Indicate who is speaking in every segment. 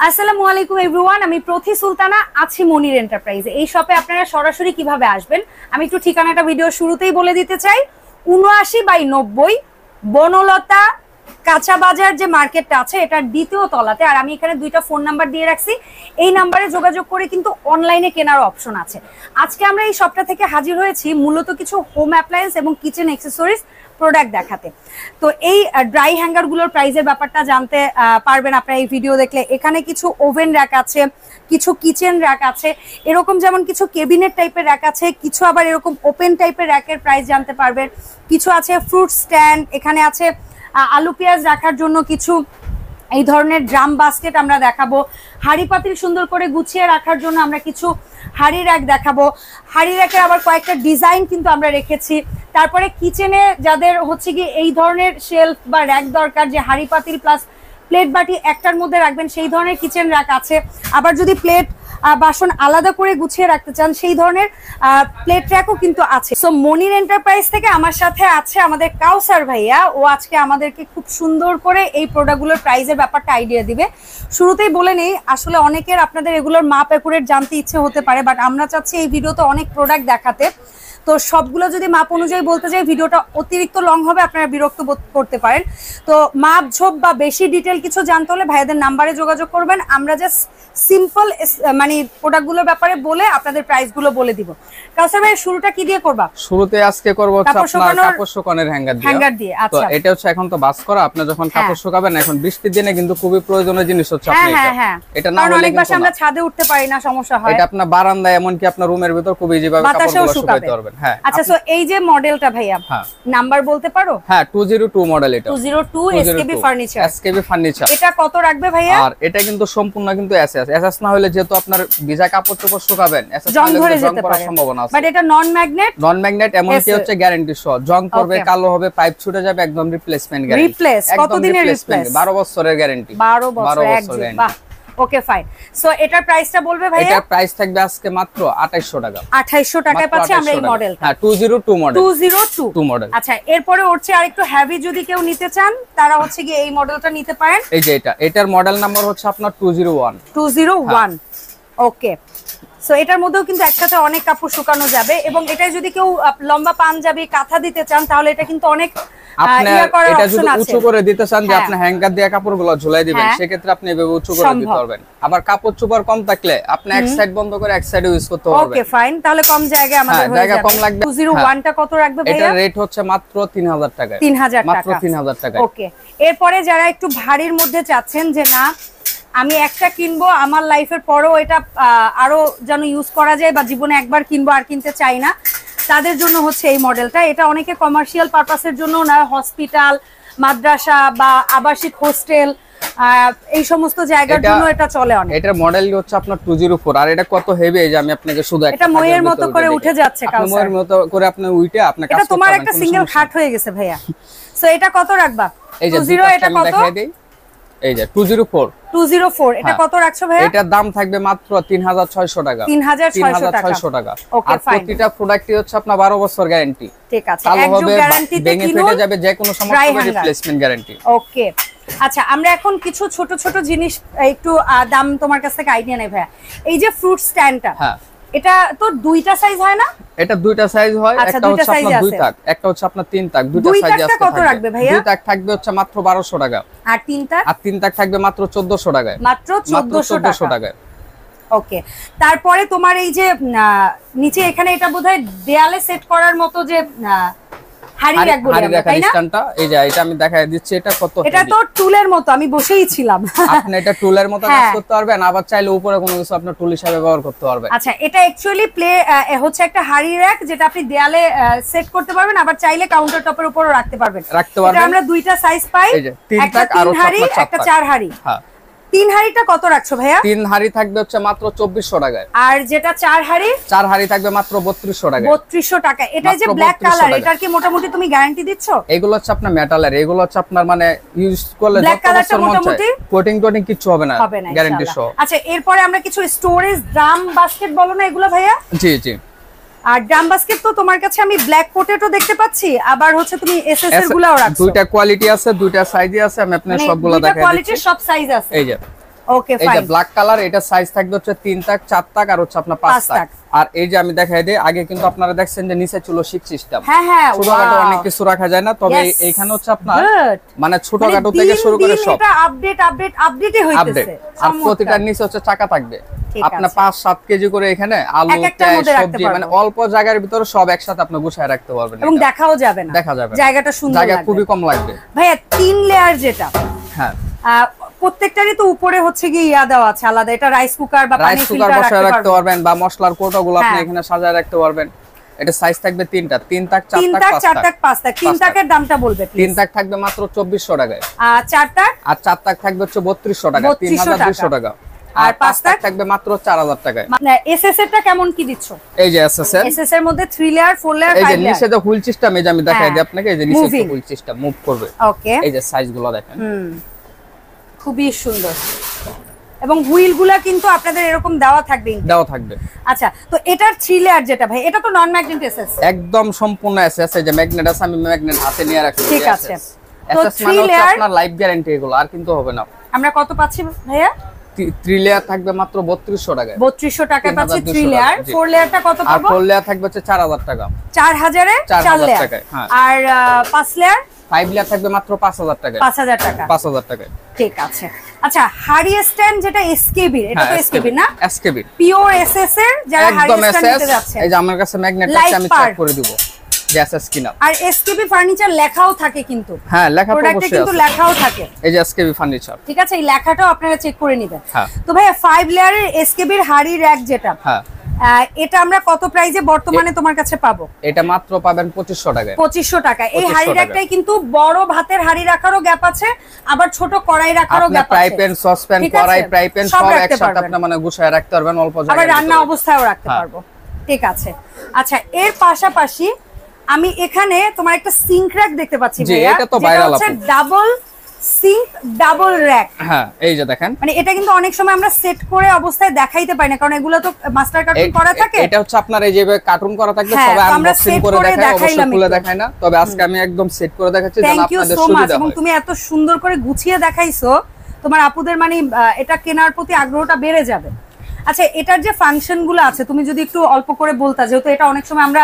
Speaker 1: আসসালামু আলাইকুম এভরিওয়ান, আমি প্রথি সুলতানা আছি মনির এন্টারপ্রাইজে। এই শপে আপনারা সরাসরি কিভাবে আসবেন আমি একটু ঠিকানাটা ভিডিও শুরুতেই বলে দিতে চাই। ৭৯/৯০ বনলতা কাঁচা বাজার যে মার্কেটটা আছে এটার দ্বিতীয় তলাতে। আর আমি এখানে দুইটা ফোন নাম্বার দিয়ে রাখছি, এই নাম্বারে যোগাযোগ করে কিন্তু অনলাইনে কেনার অপশন আছে। আজকে আমরা এই শপটা থেকে হাজির হয়েছি মূলত কিছু হোম অ্যাপ্লায়েন্স এবং কিচেন অ্যাক্সেসরিজ প্রোডাক্ট দেখাতে। তো এই ড্রাই হ্যাঙ্গার গুলোর প্রাইসের ব্যাপারটা জানতে পারবেন আপনারা এই ভিডিও দেখলে। এখানে কিছু ওভেন র্যাক আছে, কিছু কিচেন র্যাক আছে, এরকম যেমন কিছু কেবিনেট টাইপের র্যাক আছে, কিছু আবার এরকম ওপেন টাইপের র্যাকের প্রাইস জানতে পারবেন। কিছু আছে ফ্রুট স্ট্যান্ড, এখানে আছে আলু পেঁয়াজ রাখার জন্য কিছু এই ধরনের ড্রাম বাস্কেট আমরা দেখাবো। হাঁড়ি পাতিল সুন্দর করে গুছিয়ে রাখার জন্য আমরা কিছু হাঁড়ি র্যাক দেখাবো। হাঁড়ি র্যাকের আবার কয়েকটা ডিজাইন কিন্তু আমরা রেখেছি। তারপরে কিচেনে যাদের হচ্ছে কি এই ধরনের শেলফ বা র্যাক দরকার, যে হাঁড়ি পাতিল প্লাস প্লেট বাটি একটার মধ্যে রাখবেন, সেই ধরনের কিচেন র্যাক আছে। আবার যদি প্লেট বাসন আলাদা করে গুছিয়ে রাখতে চান সেই ধরনের প্লেট র্যাকও কিন্তু আছে। সো মনির এন্টারপ্রাইজ থেকে আমার সাথে আছে আমাদের কাউসার ভাইয়া। ও আজকে আমাদেরকে খুব সুন্দর করে এই প্রোডাক্টগুলোর প্রাইসের ব্যাপারটা আইডিয়া দিবে। শুরুতেই বলে নেই, আসলে অনেকের আপনাদের এগুলোর মাপ অ্যাকুরেট জানতে ইচ্ছে হতে পারে, বাট আমরা চাচ্ছি এই ভিডিওতে অনেক প্রোডাক্ট দেখাতে। তো সবগুলো যদি মাপ অনুযায়ী বলতে চাই ভিডিওটা অতিরিক্ত লং হবে, আপনারা বিরক্ত বোধ করতে পারেন। তো মাপ ঝোপ বা বেশি ডিটেল কিছু জানতে হলে ভাইয়াদের নাম্বারে যোগাযোগ করবেন। আমরা জাস্ট সিম্পল মানে প্রোডাক্টগুলোর ব্যাপারে বলে আপনাদের প্রাইসগুলো বলে দিব। কাউসার ভাই, শুরুটা কি দিয়ে করবা?
Speaker 2: শুরুতে আজকে করব হচ্ছে আপনার কাপড় শুকানোর হ্যাঙ্গার দিয়ে। আচ্ছা, তো এটা হচ্ছে এখন তো বাস করা, আপনি যখন কাপড় শুকাবেন এখন বৃষ্টির দিনে কিন্তু খুবই প্রয়োজনীয় জিনিস হচ্ছে আপনি এটা না হলে কিন্তু
Speaker 1: আমরা ছাদে উঠতে পারি না, সমস্যা হয়।
Speaker 2: এটা আপনার বারান্দায় এমনকি আপনার রুমের ভিতর খুব ইজিভাবে কাপড়গুলো শুকাতে পারবেন। হ্যাঁ,
Speaker 1: আচ্ছা, সো এই যে মডেলটা ভাইয়া নাম্বার বলতে পারো?
Speaker 2: হ্যাঁ, 202 মডেল। এটা
Speaker 1: 202 এসকেবি ফার্নিচার। এটা কত রাখবে ভাইয়া?
Speaker 2: আর এটা কিন্তু সম্পূর্ণ কিন্তু এসএস না হলে যেহেতু আপনার ভিজা কাপড় চোপড় শুকাবেন এসএস
Speaker 1: জং
Speaker 2: না
Speaker 1: ধরে
Speaker 2: হলে জং পড়ার সম্ভাবনা আছে।
Speaker 1: বাট এটা নন ম্যাগনেট
Speaker 2: এমনকি হচ্ছে গ্যারান্টি সহ। জং পড়বে, কালো হবে, পাইপ ছুটে যাবে, একদম রিপ্লেসমেন্ট গ্যারান্টি।
Speaker 1: রিপ্লেস কত দিনের রিপ্লেস?
Speaker 2: 12 বছরের গ্যারান্টি।
Speaker 1: 12 বছর গ্যারান্টি। বাহ, ওকে ফাইন। সো এটার প্রাইসটা বলবে ভাইয়া?
Speaker 2: এটার প্রাইস থাকবে আজকে মাত্র 2800 টাকা।
Speaker 1: 2800 টাকায় পাচ্ছি আমরা এই মডেলটা।
Speaker 2: হ্যাঁ, 202 মডেল।
Speaker 1: 202
Speaker 2: মডেল।
Speaker 1: আচ্ছা, এরপরে হচ্ছে আরেকটু হেভি যদি কেউ নিতে চান তারা হচ্ছে কি এই মডেলটা নিতে পারেন।
Speaker 2: এই যে এটার মডেল নাম্বার হচ্ছে আপনার 201।
Speaker 1: ওকে, সো এটার মধ্যেও কিন্তু একসাথে অনেক কাপড় শুকানো যাবে। এবং এটাই যদি কেউ লম্বা পাঞ্জাবি কাঁথা দিতে চান তাহলে এটা কিন্তু অনেক
Speaker 2: আপনি এটা যদি উঁচু করে দিতে চান যে আপনি হ্যাঙ্গার দিয়ে কাপড়গুলো ঝুলাই দিবেন, সেক্ষেত্রে আপনি এভাবে উঁচু করে দিতে পারবেন। আবার কাপড় চোপড় কম থাকলে আপনি এক সাইড বন্ধ করে এক সাইডে ইউজ করতে পারবেন।
Speaker 1: ওকে ফাইন, তাহলে কম জায়গায় আমাদের হয়ে যাবে।
Speaker 2: জায়গা কম লাগবে।
Speaker 1: 201 টা কত রাখবে ভাইয়া?
Speaker 2: এটার রেট হচ্ছে মাত্র 3000 টাকা।
Speaker 1: 3000 টাকা,
Speaker 2: মাত্র 3000 টাকা।
Speaker 1: ওকে, এরপরে যারা একটু ভারীর মধ্যে চাচ্ছেন যে না আমি একটা কিনবো, আমার লাইফের পরেও এটা আরো যেন ইউজ করা যায় বা জীবনে একবার কিনবো আর কিনতে চাই না, তাদের জন্য হচ্ছে এই মডেলটা। এটা অনেকে কমার্শিয়াল পারপাসের জন্য না, হসপিটাল, মাদ্রাসা বা আবাসিক হোস্টেল এই সমস্ত জায়গার জন্য এটা চলে অনেক।
Speaker 2: এটার মডেল হচ্ছে আপনার 204। আর এটা কত হেভি, এই যে আমি আপনাকে শুধু
Speaker 1: এটা ময়ের মতো করে উঠে যাচ্ছে।
Speaker 2: কাউসার ময়ের মতো করে আপনি উইটে আপনি কাজ করতে
Speaker 1: এটা তোমার একটা সিঙ্গেল খাট হয়ে গেছে ভাইয়া। সো এটা কত রাখবা?
Speaker 2: এই যে
Speaker 1: 20 এটা কত?
Speaker 2: দেখাই দেই। এই যে
Speaker 1: 204 এটা কত রাখছো ভাইয়া?
Speaker 2: এটার দাম থাকবে মাত্র 3600 টাকা।
Speaker 1: 3600
Speaker 2: টাকা।
Speaker 1: Okay fine.
Speaker 2: প্রতিটা প্রোডাক্টই হচ্ছে আপনার 12 বছর গ্যারান্টি।
Speaker 1: ঠিক আছে, এক যুগ গ্যারান্টিতে কিনুন,
Speaker 2: ফেটে যাবে যে কোনো সমস্যা রিপ্লেসমেন্ট গ্যারান্টি।
Speaker 1: ওকে, আচ্ছা আমরা এখন কিছু ছোট ছোট জিনিস একটু দাম তোমার কাছ থেকে আইডিয়া নেই ভাইয়া। এই যে ফ্রুট স্ট্যান্ডটা, এটা তো দুইটা সাইজ হয় না?
Speaker 2: এটা দুইটা সাইজ হয়, একটা হচ্ছে আপনার 2 তাক, একটা হচ্ছে আপনার 3 তাক। দুইটা সাইজ আছে।
Speaker 1: কত রাখবে ভাইয়া?
Speaker 2: 2 তাক থাকবে হচ্ছে মাত্র 1200 টাকা।
Speaker 1: আর 3 তাক?
Speaker 2: আর 3 তাক থাকবে মাত্র 1400 টাকায়।
Speaker 1: মাত্র 1400 টাকায়। ওকে, তারপরে তোমার এই যে নিচে এখানে এটা বোধহয় দেয়ালে সেট করার মতো যে হাড়ি রাখ বলি আমরা, তাই না?
Speaker 2: এই যে এটা আমি দেখাই দিচ্ছি, এটা কত।
Speaker 1: এটা তো টুলের মতো, আমি বসেই ছিলাম।
Speaker 2: আপনি এটা টুলের মতো কাজ করতে পারবেন, আবার চাইলে উপরে কোনো কিছু আপনি টুল হিসেবে ব্যবহার করতে পারবেন।
Speaker 1: আচ্ছা, এটা অ্যাকচুয়ালি হচ্ছে একটা হাড়ি রাখ যেটা আপনি দেয়ালে সেট করতে পারবেন, আবার চাইলে কাউন্টার টপের উপরও রাখতে পারবেন। এটা আমরা দুইটা সাইজ পাই, একটা 3 হাড়ি, একটা 4 হাড়ি। হ্যাঁ, 3 হাড়িটা কত রাখছো ভাইয়া?
Speaker 2: 3 হাড়ি থাকবে হচ্ছে মাত্র 2400 টাকায়।
Speaker 1: আর যেটা 4 হাড়ি
Speaker 2: থাকবে মাত্র 3200 টাকায়।
Speaker 1: 3200 টাকা। এটা যে ব্ল্যাক কালার, এটার কি মোটামুটি তুমি গ্যারান্টি দিচ্ছ?
Speaker 2: এগুলো হচ্ছে আপনার মেটালের, এগুলো হচ্ছে আপনার মানে ইউজ করলে
Speaker 1: ব্ল্যাক কালারটা মোটামুটি
Speaker 2: কোটিং কিছু হবে না, গ্যারান্টি সহ।
Speaker 1: আচ্ছা, এরপরে আমরা কিছু স্টোরেজ ড্রাম বাস্কেট বলো না এগুলো ভাইয়া?
Speaker 2: জি।
Speaker 1: আর ড্রাম বাস্কেট তো তোমার কাছে আমি ব্ল্যাক পটেটো দেখতে পাচ্ছি, আবার হচ্ছে তুমি এসএস এর গুলাও রাখছো।
Speaker 2: দুইটা কোয়ালিটি আছে, দুইটা সাইজই আছে, আমি আপনাদের সবগুলো দেখাই দিচ্ছি।
Speaker 1: কোয়ালিটির সব সাইজ আছে।
Speaker 2: এই যে
Speaker 1: ওকে
Speaker 2: এই
Speaker 1: ফাইন।
Speaker 2: যে ব্ল্যাক কালার, এটা সাইজ থাকবে হচ্ছে 3 তাক 4 তাক আর হচ্ছে আপনার 5 তাক। আর এই যে আমি দেখাই দিই, আগে কিন্তু আপনারা দেখছেন যে নিচে ছিল শিক সিস্টেম।
Speaker 1: হ্যাঁ হ্যাঁ,
Speaker 2: ছোটখাটো অনেক কিছু রাখা যায় না, তবে এইখানে হচ্ছে আপনার মানে ছোটখাটো থেকে শুরু করে সব
Speaker 1: এটা আপডেটই হইতেছে।
Speaker 2: আর প্রতিটার নিচে হচ্ছে চাকা থাকবে। আপনার 5-7 কেজি করে এখানে আলু, পেঁয়াজ, সবজি মানে অল্প জায়গার ভিতরে সব একসাথে আপনি গুছায় রাখতে পারবেন
Speaker 1: এবং দেখাও যাবে না,
Speaker 2: দেখা যাবে,
Speaker 1: জায়গাটা সুন্দর লাগবে,
Speaker 2: জায়গা খুবই কম লাগবে।
Speaker 1: ভাইয়া 3 লেয়ার যেটা,
Speaker 2: হ্যাঁ
Speaker 1: প্রত্যেকটারই তো উপরে হচ্ছে কি দেওয়া আছে আলাদা, এটা রাইস কুকার বা পানি ফিল্টার
Speaker 2: বসায় রাখতে পারবেন বা মশলার কৌটোগুলো আপনি এখানে সাজায় রাখতে পারবেন। এটা সাইজ থাকবে 3 তাক 4 তাক 5 তাক।
Speaker 1: 3 তাকের দামটা বলবে প্লিজ।
Speaker 2: 3 তাক থাকবে মাত্র 2400 টাকায়,
Speaker 1: আর 4 তাক?
Speaker 2: আর 4 তাক থাকবে হচ্ছে 3200 টাকা, 3200 টাকা। আর 5 তাক থাকবে মাত্র 4000 টাকায়।
Speaker 1: মানে এসএস এরটা কেমন কি দিচ্ছ?
Speaker 2: এই যে এসএস
Speaker 1: এর মধ্যে 3 লেয়ার 4 লেয়ার 5 লেয়ার,
Speaker 2: এই যে নিচে যে হুইল সিস্টেম, এই যে আমি দেখাই দিই আপনাকে, এই যে নিচে হুইল সিস্টেম মুভ করবে।
Speaker 1: ওকে,
Speaker 2: এই যে সাইজগুলো দেখেন,
Speaker 1: খুবই সুন্দর। এবং হুইলগুলা কিন্তু আপনাদের এরকম দেওয়া থাকবে। আচ্ছা, তো এটার 3 লেয়ার যেটা ভাই, এটা তো নন ম্যাগনেট এসএস,
Speaker 2: একদম সম্পূর্ণ এসএস। এই যে ম্যাগনেট আছে, আমি ম্যাগনেট হাতে নিয়ে রাখছি।
Speaker 1: ঠিক আছে,
Speaker 2: তো 3 লেয়ার আপনার লাইফ গ্যারান্টি, এগুলো আর কিন্তু হবে না।
Speaker 1: আমরা কত পাচ্ছি ভাইয়া?
Speaker 2: 3 লেয়ার থাকবে মাত্র 3200 টাকায়।
Speaker 1: 3200 টাকায় পাচ্ছি 3 লেয়ার। 4 লেয়ারটা কত পাবো?
Speaker 2: আর 4 লেয়ার থাকবে হচ্ছে 4000 টাকা।
Speaker 1: 4000 এ 4 লেয়ার।
Speaker 2: হ্যাঁ।
Speaker 1: আর 5 লেয়ার?
Speaker 2: 5 লেয়ার থাকবে মাত্র 5000 টাকায়।
Speaker 1: 5000 টাকা।
Speaker 2: 5000 টাকায়।
Speaker 1: ঠিক আছে। আচ্ছা, হাড়ি স্ট্যান্ড যেটা এসকেবি, এটা তো এসকেবি না?
Speaker 2: এসকেবি
Speaker 1: পিওর এসএস এর যারা হাড়ি স্ট্যান্ড নিতে যাচ্ছে।
Speaker 2: এই যে আমার কাছে ম্যাগনেট আছে, আমি চেক করে দিব যে এসএস কিনা।
Speaker 1: আর এসকেবি ফার্নিচার লেখাও থাকে কিন্তু।
Speaker 2: হ্যাঁ, লেখা তো অবশ্যই আছে,
Speaker 1: কিন্তু লেখাও থাকে।
Speaker 2: এই যে এসকেবি ফার্নিচার।
Speaker 1: ঠিক আছে, এই লেখাটাও আপনারা চেক করে নেবেন।
Speaker 2: হ্যাঁ।
Speaker 1: তো ভাইয়া 5 লেয়ারের এসকেবির হাড়ি র‍্যাক যেটা,
Speaker 2: হ্যাঁ,
Speaker 1: এটা আমরা কত প্রাইসে বর্তমানে তোমার কাছে পাবো?
Speaker 2: এটা মাত্র পাবেন 2500 টাকায়।
Speaker 1: 2500 টাকা। এই হাড়ি র‍্যাকটাই কিন্তু বড় ভাতের হাড়ি রাখারও গ্যাপ আছে, আবার ছোট কড়াই রাখারও গ্যাপ আছে।
Speaker 2: ফ্রাই প্যান, সস প্যান, কড়াই, ফ্রাই প্যান সব একসাথে আপনি মানে গুছায় রাখতে পারবেন অল্প জায়গায়।
Speaker 1: আবার রান্না অবস্থায়ও রাখতে পারবো। ঠিক আছে। আচ্ছা, এর পাশাপাশি আমি এখানে তোমার একটা সিঙ্ক র‍্যাক দেখতে পাচ্ছি ভাইয়া,
Speaker 2: এটা তো ভাইরাল আছে,
Speaker 1: ডাবল সিঙ্ক ডাবল র‍্যাক।
Speaker 2: হ্যাঁ, এই যে দেখেন,
Speaker 1: মানে এটা কিন্তু অনেক সময় আমরা সেট করে অবস্থায় দেখাইতে পারি না, কারণ এগুলো তো মাস্টার কার্টুন করা থাকে।
Speaker 2: এটা হচ্ছে আপনার এই যে কার্টুন করা থাকবে, সবাই আনবক্সিং করে দেখায়, অবশ্যই খুলে দেখায় না, তবে আজকে আমি একদম সেট করে দেখাচ্ছি যেন আপনাদের সুবিধা হয়।
Speaker 1: এবং তুমি এত সুন্দর করে গুছিয়ে দেখাইছো, তোমার আপুদের মানে এটা কেনার প্রতি আগ্রহটা বেড়ে যাবে। আচ্ছা, এটার যে ফাংশন গুলো আছে তুমি যদি একটু অল্প করে বলতা, যেহেতু এটা অনেক সময় আমরা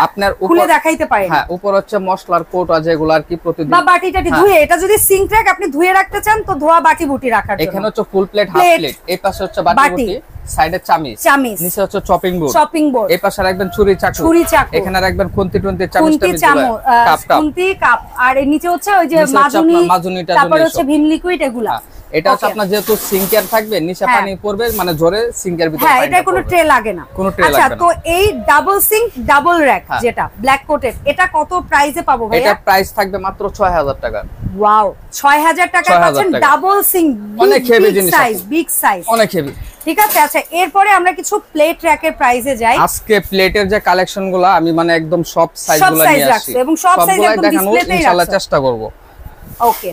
Speaker 1: খুলে দেখাইতে পারি না।
Speaker 2: হ্যাঁ, উপর হচ্ছে মশলার কৌটা যেগুলো আর কি প্রতিদিন
Speaker 1: বা বাটিটাটি ধুয়ে, এটা যদি সিঙ্ক র‍্যাক আপনি ধুয়ে রাখতে চান তো ধোয়া বাটি বুটি রাখার জন্য।
Speaker 2: এখানে হচ্ছে ফুল প্লেট, হাফ প্লেট, এই পাশে হচ্ছে বাটি বুটি, সাইডে চামিচ, নিচে হচ্ছে চপিং বোর্ড, এই পাশে রাখবেন ছুরি চাকু, এখানে রাখবেন খুন্তি টুন্তি, চামচ
Speaker 1: খুন্তি কাপ, আর এর নিচে হচ্ছে ওই যে মাজুনি, তারপর হচ্ছে ভিম লিকুইড, এগুলা।
Speaker 2: এটা হচ্ছে আপনার যেহেতু সিঙ্কের থাকবে, নিচে পানি পড়বে, মানে জোরে সিঙ্কের ভিতরে
Speaker 1: পানি। হ্যাঁ, এটা কোনো ট্রে লাগে না। আচ্ছা, তো এই ডাবল সিঙ্ক ডাবল র‍্যাক যেটা ব্ল্যাক কোটেড, এটা কত প্রাইসে পাবো ভাইয়া?
Speaker 2: এটা প্রাইস থাকবে মাত্র 6000 টাকা।
Speaker 1: ওয়াও, 6000 টাকায় পাচ্ছেন ডাবল সিঙ্ক,
Speaker 2: অনেক হেভি জিনিস,
Speaker 1: বিগ সাইজ,
Speaker 2: অনেক হেভি।
Speaker 1: ঠিক আছে। আচ্ছা, এরপরে আমরা কিছু প্লেট র‍্যাকের প্রাইসে যাই।
Speaker 2: আজকে প্লেটের যে কালেকশনগুলো আমি মানে একদম সব সাইজগুলো নিয়ে আসছি,
Speaker 1: এবং সব সাইজ একদম ডিসপ্লেতেই
Speaker 2: ইনশাআল্লাহ চেষ্টা করব।
Speaker 1: ওকে,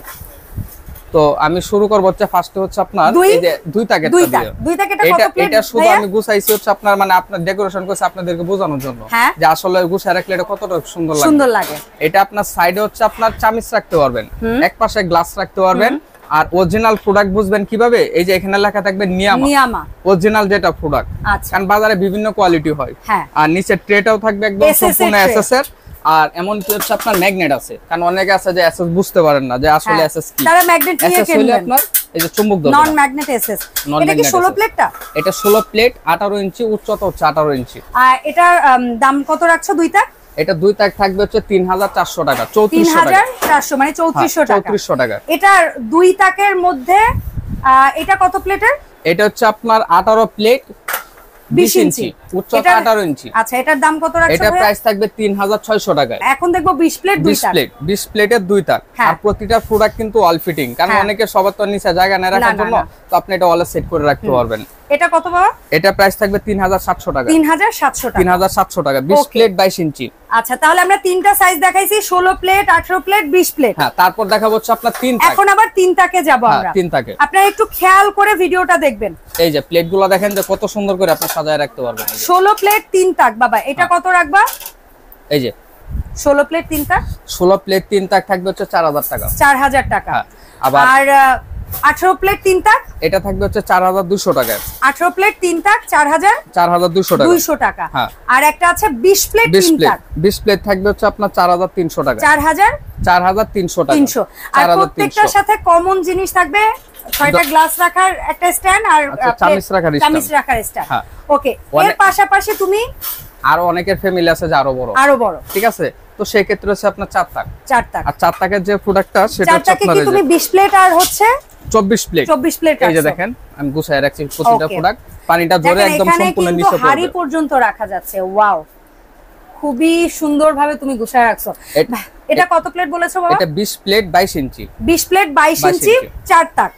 Speaker 2: তো আমি শুরু করব হচ্ছে ফার্স্টে হচ্ছে আপনার এই যে দুই তাকেরটা দিয়ে। এটা শুধু আমি গুছাইছি হচ্ছে আপনার মানে আপনার ডেকোরেশন করছি আপনাদেরকে বোঝানোর জন্য যে আসলে গুছায় রাখলে এটা কতটা সুন্দর লাগে। এটা আপনার সাইডে হচ্ছে আপনার চামচ রাখতে পারবেন, এক পাশে গ্লাস রাখতে পারবেন। আর অরিজিনাল প্রোডাক্ট বুঝবেন কিভাবে? এই যে এখানে লেখা থাকবে নিয়ামা, অরিজিনাল যেটা প্রোডাক্ট, কারণ বাজারে বিভিন্ন কোয়ালিটি হয়। আর নিচে ট্রেটাও থাকবে একদম সম্পূর্ণ এসএস এর। আর এমন কি হচ্ছে আপনার ম্যাগনেট আছে, কারণ অনেকে আছে যে এসএস বুঝতে পারেন না যে আসলে এসএস কি,
Speaker 1: তারা ম্যাগনেট নিয়ে কিনবেন।
Speaker 2: আপনার এই যে চুম্বক ধরবে,
Speaker 1: নন ম্যাগনেট এসএস। এটা কি 16 প্লেটটা? এটা
Speaker 2: 16 প্লেট, 18 ইঞ্চি, উচ্চতা হচ্ছে 18 ইঞ্চি।
Speaker 1: আর এটার দাম কত রাখছো দুইটা?
Speaker 2: এটা দুই তাক থাকবে হচ্ছে 3400 টাকা, 3400 টাকা,
Speaker 1: 3400 মানে 3400 টাকা।
Speaker 2: 3400 টাকা।
Speaker 1: এটার দুই তাকের মধ্যে এটা কত প্লেটের?
Speaker 2: এটা হচ্ছে আপনার 18 প্লেট, 20 ইঞ্চি, উচ্চতা 18 ইঞ্চি।
Speaker 1: আচ্ছা, এটার দাম কত রাখছো?
Speaker 2: এটা প্রাইস থাকবে 3600 টাকায়।
Speaker 1: এখন দেখবো 20 প্লেট দুই তাক,
Speaker 2: 20 প্লেটের দুই তাক। আর প্রতিটা প্রোডাক্ট কিন্তু অল ফিটিং, কারণ অনেকে সবার তো নিচে জায়গা না রাখার জন্য, তো আপনি এটা অল সেট করে রাখতে পারবেন।
Speaker 1: এটা কত বাবা?
Speaker 2: এটা প্রাইস থাকবে 3700 টাকা।
Speaker 1: 3700 টাকা,
Speaker 2: 3700 টাকা, 20 প্লেট 22 ইঞ্চি।
Speaker 1: আচ্ছা, তাহলে আমরা তিনটা সাইজ দেখাইছি, 16 প্লেট, 18 প্লেট, 20 প্লেট।
Speaker 2: হ্যাঁ, তারপর দেখাবো হচ্ছে আপনার তিন তাক।
Speaker 1: এখন আবার তিন তাকে যাব আমরা।
Speaker 2: তিন তাকে
Speaker 1: আপনারা একটু খেয়াল করে ভিডিওটা দেখবেন।
Speaker 2: এই যে প্লেটগুলো দেখেন যে কত সুন্দর করে আপনি সাজায় রাখতে পারবেন।
Speaker 1: 16 প্লেট তিন তাক বাবা, এটা কত রাখবা?
Speaker 2: এই যে
Speaker 1: 16 প্লেট তিন তাক,
Speaker 2: 16 প্লেট তিন তাক থাকবে হচ্ছে 4000 টাকা।
Speaker 1: 4000 টাকা।
Speaker 2: আবার
Speaker 1: আর 18 প্লেট 3 তাক
Speaker 2: এটা থাকবে হচ্ছে 4200 টাকা।
Speaker 1: 18 প্লেট 3 তাক
Speaker 2: 4200 টাকা।
Speaker 1: 200 টাকা। আর একটা আছে 20 প্লেট 3 তাক।
Speaker 2: 20 প্লেট থাকবে হচ্ছে আপনার 4300 টাকা। 4300 টাকা।
Speaker 1: 300। আর প্রত্যেকটার সাথে কমন জিনিস থাকবে 6টা গ্লাস রাখার একটা স্ট্যান্ড আর
Speaker 2: চামচ রাখার
Speaker 1: স্ট্যান্ড। ওকে, এর পাশাপাশি তুমি
Speaker 2: আরো অনেকের ফ্যামিলি আছে যে আরো বড়, ঠিক আছে, তো সেই ক্ষেত্রে হচ্ছে আপনার 4 তাক। আর 4 তাকের যে প্রোডাক্টটা সেটা হচ্ছে আপনার
Speaker 1: কি তুমি 20 প্লেট আর হচ্ছে
Speaker 2: 24 প্লেট। এই যে দেখেন আমি গুছায় রাখছি প্রতিটা প্রোডাক্ট, পানিটা ধরে একদম সম্পূর্ণ নিচে পড়বে,
Speaker 1: হাড়ি পর্যন্ত রাখা যাচ্ছে। ওয়াও, খুবই সুন্দরভাবে তুমি গুছায় রাখছো। এটা কত প্লেট বলেছো বাবা?
Speaker 2: এটা 20 প্লেট 22 ইঞ্চি।
Speaker 1: 20 প্লেট 22 ইঞ্চি 4 তাক।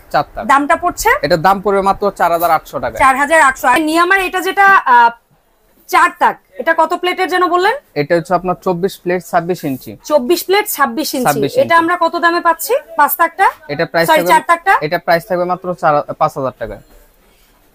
Speaker 1: দামটা পড়ছে,
Speaker 2: এটা দাম পড়বে মাত্র 4800 টাকা।
Speaker 1: 4800। আর নিয়ামার এটা যেটা 4 তাক, এটা কত প্লেটের যেন বললেন?
Speaker 2: এটা হচ্ছে আপনার 24 প্লেট 26 ইঞ্চি।
Speaker 1: 24 প্লেট 26 ইঞ্চি। এটা আমরা কত দামে পাচ্ছি? 5 তাকটা
Speaker 2: এটা প্রাইস থাকবে 4 তাকটা এটা প্রাইস থাকবে মাত্র 5000 টাকা।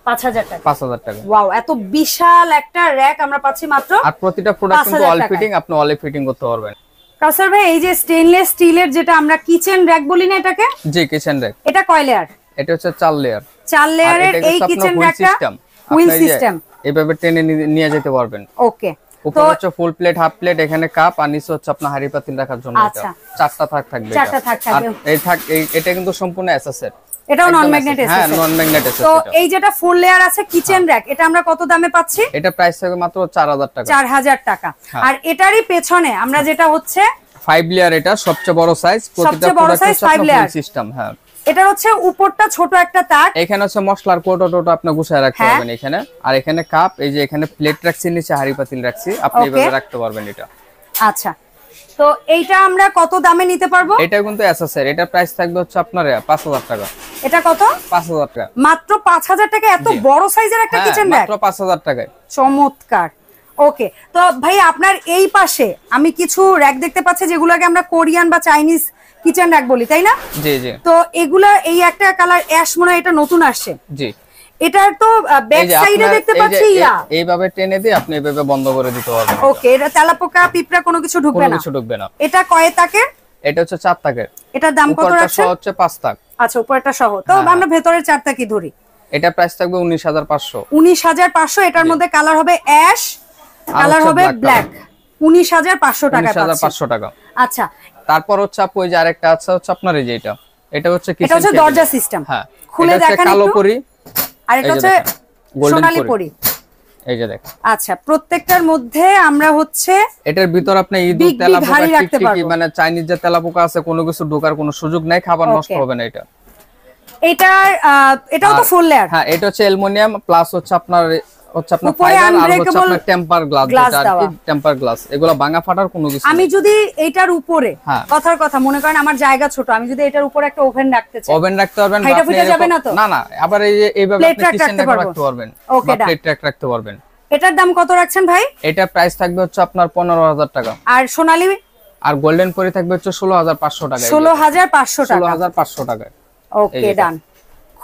Speaker 1: 5000 টাকা।
Speaker 2: 5000 টাকা।
Speaker 1: ওয়াও, এত বিশাল একটা র‍্যাক আমরা পাচ্ছি মাত্র।
Speaker 2: আর প্রতিটা প্রোডাক্ট কিন্তু অল ফিটিং, আপনি অল ফিটিং করতে পারবেন।
Speaker 1: কাউসার ভাই, এই যে স্টেইনলেস স্টিলের যেটা আমরা কিচেন র‍্যাক বলি না এটাকে?
Speaker 2: জি, কিচেন র‍্যাক।
Speaker 1: এটা কয় লেয়ার?
Speaker 2: এটা হচ্ছে 4 লেয়ার।
Speaker 1: 4 লেয়ারের এই কিচেন র‍্যাকটা হুইল সিস্টেম,
Speaker 2: এইভাবে টেনে নিয়ে যেতে পারবেন।
Speaker 1: ওকে,
Speaker 2: উপরে হচ্ছে ফুল প্লেট, হাফ প্লেট, এখানে কাপ, আর নিচে হচ্ছে আপনার হাড়ি পাতিল রাখার জন্য এটা 4টা থাক থাকবে।
Speaker 1: 4টা থাক থাকবে।
Speaker 2: এটা কিন্তু সম্পূর্ণ এসএসএর।
Speaker 1: এটাও নন ম্যাগনেট এসএস।
Speaker 2: হ্যাঁ, নন ম্যাগনেট এসএস।
Speaker 1: তো এই যেটা 4 লেয়ার আছে কিচেন র‍্যাক, এটা আমরা কত দামে পাচ্ছি?
Speaker 2: এটা প্রাইস থাকবে মাত্র 4000 টাকা।
Speaker 1: 4000 টাকা। আর এটারই পেছনে আমরা যেটা হচ্ছে
Speaker 2: 5 লেয়ার, এটা সবচেয়ে বড় সাইজ, প্রতিটা প্রোডাক্ট হচ্ছে 5 লেয়ার সিস্টেম। হ্যাঁ, এটা
Speaker 1: হচ্ছে উপরটা ছোট একটা তাক,
Speaker 2: এখানে হচ্ছে মশলার কোটো আপনি গুছায় রাখতে পারবেন এখানে। আর এখানে কাপ, এই যে এখানে প্লেট রাখছি, নিচে হাড়ি পাতিল রাখছি, আপনি এইভাবে রাখতে পারবেন এটা।
Speaker 1: আচ্ছা, তো এইটা আমরা কত দামে নিতে পারবো?
Speaker 2: এটা কিন্তু এসএসএর, এটা প্রাইস থাকবে হচ্ছে আপনার 5000 টাকা।
Speaker 1: এটা কত?
Speaker 2: 5000 টাকা।
Speaker 1: মাত্র 5000 টাকা এত বড় সাইজের একটা কিচেন র‍্যাক?
Speaker 2: মাত্র 5000 টাকায়।
Speaker 1: চমৎকার। ওকে, তো ভাই আপনার এই পাশে আমি কিছু র‍্যাক দেখতে পাচ্ছি যেগুলোকে আমরা কোরিয়ান বা চাইনিজ কিচেন র‍্যাক বলি, তাই না?
Speaker 2: জি জি।
Speaker 1: তো এগুলা এই একটা কালার অ্যাশ মনে হয় এটা নতুন আসছে।
Speaker 2: জি।
Speaker 1: এটার তো ব্যাক সাইডে দেখতে পাচ্ছি
Speaker 2: এইভাবে টেনে দিয়ে আপনি এইভাবে বন্ধ করে দিতে পারবেন।
Speaker 1: ওকে, এটা তেলাপোকা পিঁপড়া কোনো কিছু ঢুকবে না?
Speaker 2: কোনো কিছু ঢুকবে না।
Speaker 1: এটা কয় তাকের?
Speaker 2: এটা হচ্ছে 4 তাকের।
Speaker 1: এটার দাম কত রাখছেন?
Speaker 2: উপরটা হচ্ছে 5 তাক।
Speaker 1: আচ্ছা, উপরটা সহ। তো আমরা ভেতরের 4 তাকই ধরি।
Speaker 2: এটা প্রাইস থাকবে 19500।
Speaker 1: 19500। এটার মধ্যে কালার হবে অ্যাশ, কালার হবে ব্ল্যাক। 19500 টাকা।
Speaker 2: 19500 টাকা।
Speaker 1: আচ্ছা,
Speaker 2: তারপর হচ্ছে আপু এই যে আরেকটা আছে হচ্ছে আপনার এই যে এটা হচ্ছে কিচেন,
Speaker 1: এটা হচ্ছে দরজা সিস্টেম।
Speaker 2: হ্যাঁ,
Speaker 1: খুলে দেখান একটু।
Speaker 2: কালো পরি
Speaker 1: আর এটা হচ্ছে সোনালী পরি।
Speaker 2: এই যে দেখেন।
Speaker 1: আচ্ছা, প্রত্যেকটার মধ্যে আমরা হচ্ছে
Speaker 2: এটার ভিতর আপনি ইঁদুর, তেলাপোকা, টিকটিকি মানে চাইনিজ যে তেলাপোকা আছে কোনো কিছু ঢোকার কোনো সুযোগ নাই, খাবার নষ্ট হবে না এটা।
Speaker 1: এটাও তো ফুল লেয়ার।
Speaker 2: হ্যাঁ, এটা হচ্ছে অ্যালুমিনিয়াম প্লাস হচ্ছে আপনার ফাইবার আর হচ্ছে আপনার টেম্পার গ্লাস, যেটা আর কি টেম্পার গ্লাস, এগুলো ভাঙা ফাটার কোনো কিছু।
Speaker 1: আমি যদি এটার উপরে কথার কথা মনে করেন আমার জায়গা ছোট, আমি যদি এটার উপরে একটা ওভেন রাখতে চাই,
Speaker 2: ওভেন রাখতে পারবেন। না না, আবার এইভাবে আপনি কিচেন রাখতে পারবেন, প্লেট ট্র্যাক রাখতে পারবেন।
Speaker 1: এটার দাম কত রাখছেন ভাই?
Speaker 2: এটা প্রাইস থাকবে হচ্ছে আপনার 15000 টাকা।
Speaker 1: আর সোনালী
Speaker 2: আর গোল্ডেন পরি থাকবে হচ্ছে 16500 টাকা।
Speaker 1: 16500 টাকা।
Speaker 2: 16500 টাকা।
Speaker 1: ওকে, ডান।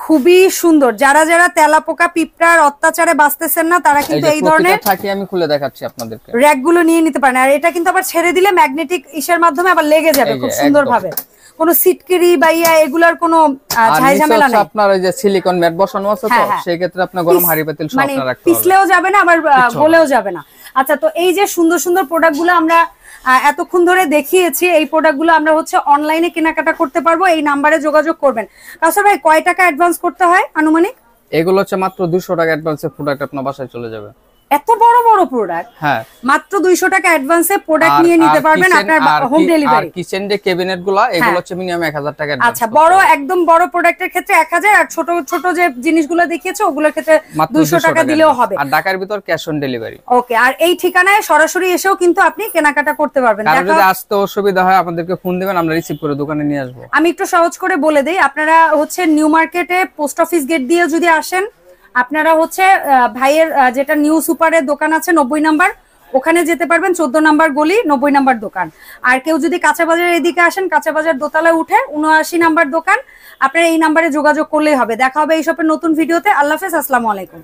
Speaker 1: খুবই সুন্দর। যারা যারা তেলাপোকা পিঁপড়ার অত্যাচারে বাঁচতেছেন না, তারা কিন্তু এই ধরনের
Speaker 2: থাকি আমি খুলে দেখাচ্ছি আপনাদেরকে,
Speaker 1: র‍্যাক গুলো নিয়ে নিতে পারেন। আর এটা কিন্তু আবার ছেড়ে দিলে ম্যাগনেটিক ইসের মাধ্যমে আবার লেগে যাবে খুব সুন্দরভাবে। কোনো সিটকিরি বা এগুলার কোনো ঝামেলা নাই।
Speaker 2: আপনার ওই যে সিলিকন ম্যাট বসানো আছে, তো সেই ক্ষেত্রে আপনি গরম হাড়ি পাতিল সব রাখতে পারবেন,
Speaker 1: পিছলেও যাবে না আবার গলেও যাবে না। আচ্ছা, তো এই যে সুন্দর সুন্দর প্রোডাক্টগুলো আমরা এতক্ষণ ধরে দেখিয়েছি, এই প্রোডাক্টগুলো আমরা হচ্ছে অনলাইনে কেনাকাটা করতে পারবো। এই নাম্বারে যোগাযোগ করবেন। কাউসার ভাই, কয় টাকা অ্যাডভান্স করতে হয় আনুমানিক?
Speaker 2: এগুলো হচ্ছে মাত্র 200 টাকা অ্যাডভান্সে প্রোডাক্ট আপনার বাসায় চলে যাবে।
Speaker 1: এত বড় বড় প্রোডাক্ট? হ্যাঁ, মাত্র 200 টাকা অ্যাডভান্সে প্রোডাক্ট নিয়ে নিতে পারবেন আপনার হোম ডেলিভারি।
Speaker 2: আর কিচেন যে ক্যাবিনেটগুলো এগুলো হচ্ছে মিনিমাম 1000 টাকা।
Speaker 1: আচ্ছা, বড় একদম বড় প্রোডাক্টের ক্ষেত্রে 1000, আর ছোট ছোট যে জিনিসগুলো দেখিয়েছে ওগুলোর ক্ষেত্রে 200 টাকা দিলেও হবে।
Speaker 2: আর ঢাকার ভিতর ক্যাশ অন ডেলিভারি।
Speaker 1: ওকে, আর এই ঠিকানায় সরাসরি এসেও কিন্তু আপনি কেনাকাটা করতে পারবেন।
Speaker 2: আর যদি আসতে অসুবিধা হয় আমাদেরকে ফোন দিবেন, আমরা রিসিভ করে দোকানে নিয়ে আসব।
Speaker 1: আমি একটু সহজ করে বলে দেই, আপনারা হচ্ছে নিউ মার্কেটে পোস্ট অফিস গেট দিয়ে যদি আসেন, আপনারা হচ্ছে ভাইয়ের যেটা নিউ সুপারের দোকান আছে 90 নাম্বার, ওখানে যেতে পারবেন। 14 নাম্বার গলি, 90 নাম্বার দোকান। আর কেউ যদি কাঁচা বাজারের এদিকে আসেন, কাঁচা বাজার দোতলায় উঠে 79 নাম্বার দোকান, আপনারা এই নাম্বারে যোগাযোগ করলেই হবে। দেখা হবে এই সবের নতুন ভিডিওতে। আল্লাহ হাফেজ, আসসালামু আলাইকুম।